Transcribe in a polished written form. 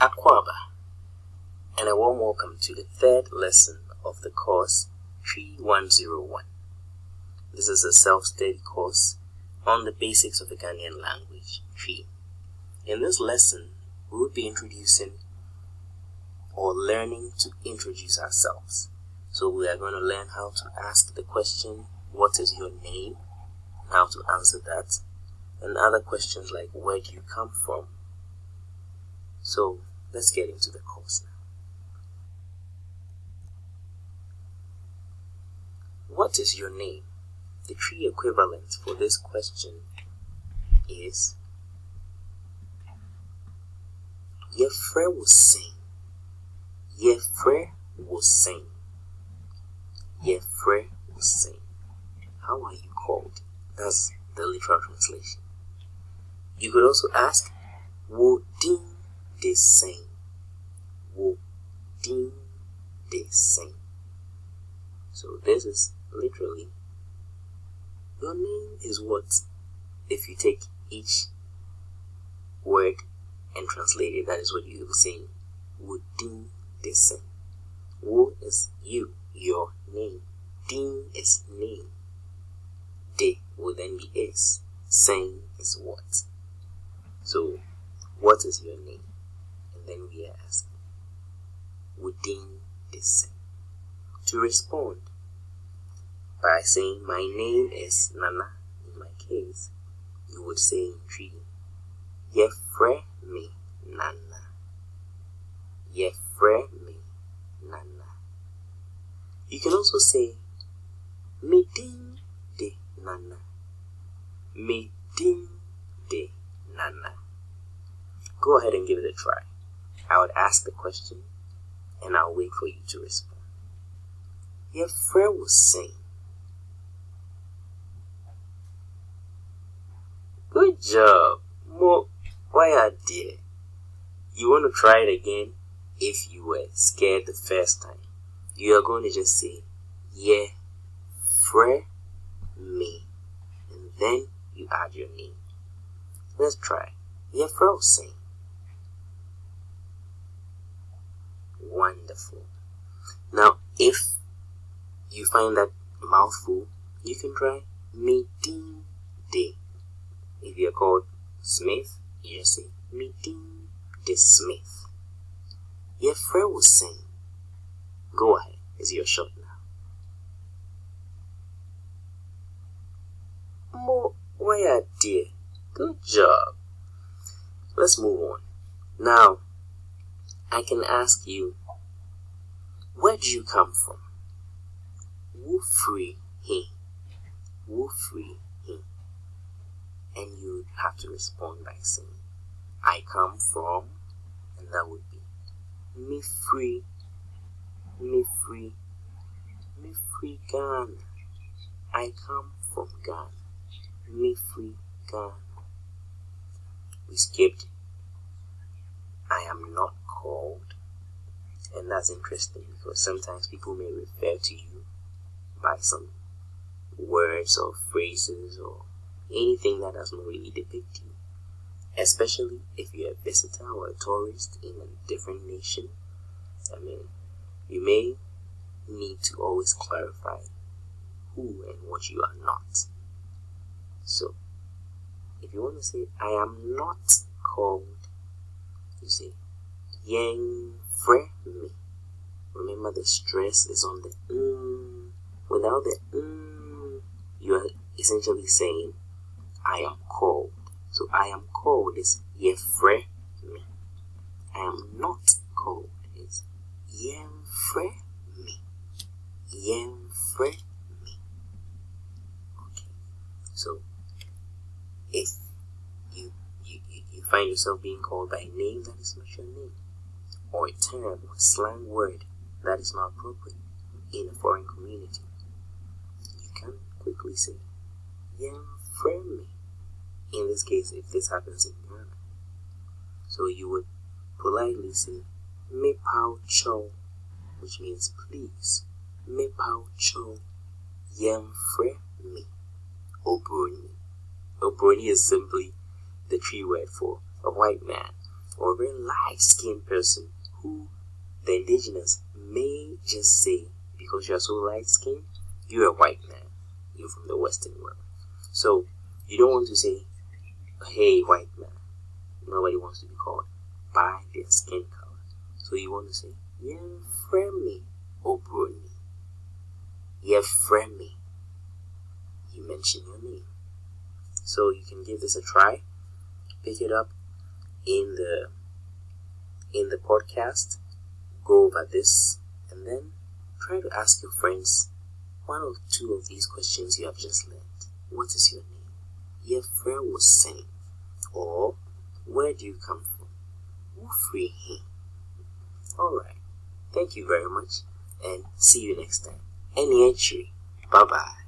Akwaba, and a warm welcome to the third lesson of the course 3101. This is a self-study course on the basics of the Ghanaian language, Twi. In this lesson, we will be introducing or learning to introduce ourselves. So we are going to learn how to ask the question, what is your name? How to answer that, and other questions like where do you come from? So let's get into the course now. What is your name? The Twi equivalent for this question is Yefre will sing. Yefre will sing. Yefre will sing. How are you called? That's the literal translation. You could also ask, wo din de sing? Wo din de sing? So this is literally, your name is what? If you take each word and translate it, that is what you will say. Wo din de sing. Wo is you, your name. Din is name. De will then be is. Sing is what. So, what is your name? And then we are asking, wo din de sing? To respond by saying, my name is Nana, in my case, you would say in Twi, Yefre me Nana. Yefre me Nana. You can also say, me din de Nana. Me din de Nana. Go ahead and give it a try. I would ask the question and I'll wait for you to respond. Yefre will sing. Good job. Mo, why are dear? You want to try it again? If you were scared the first time, you are going to just say, Yefre me, and then you add your name. Let's try. Yefre will sing. Wonderful. Now, if you find that mouthful, you can try me din de. If you're called Smith, you just say me din de Smith. Yefre will sing. Go ahead, it's your shot now. Mo, why are dear? Good job. Let's move on. Now, I can ask you, where do you come from? Wo free he. Wo free he. And you would have to respond by saying, I come from, and that would be me free Ghana. I come from Ghana. Me free Ghana. We skipped I am not called, and that's interesting because sometimes people may refer to you by some words or phrases or anything that does not really depict you, especially if you're a visitor or a tourist in a different nation. I mean, you may need to always clarify who and what you are not. So, if you want to say, I am not called, you say, Yefre me. Remember, the stress is on the Without the you are essentially saying, I am called. So I am called is Yefre me. I am not called is Yefre me. Yefre me. Okay. So if you find yourself being called by a name that is not your name, or a term or a slang word that is not appropriate in a foreign community, you can quickly say Yefre me. In this case, if this happens in Ghana, so you would politely say me pao chow, which means please. Me pao chow Yefre me. Obroni. Obroni is simply the Twi word for a white man. or a very light-skinned person who the indigenous may just say, because you are so light-skinned, you're a white man, you're from the Western world. So you don't want to say, hey, white man. Nobody wants to be called by their skin color. So you want to say, Yefremi Obroni. Yefremi. You mention your name. So you can give this a try. Pick it up in the podcast. Go over this and then try to ask your friends one or two of these questions you have just learned. What is your name? Yefre was saying, or where do you come from? Ufrihi. Alright. Thank you very much and see you next time. Any entry. Bye bye.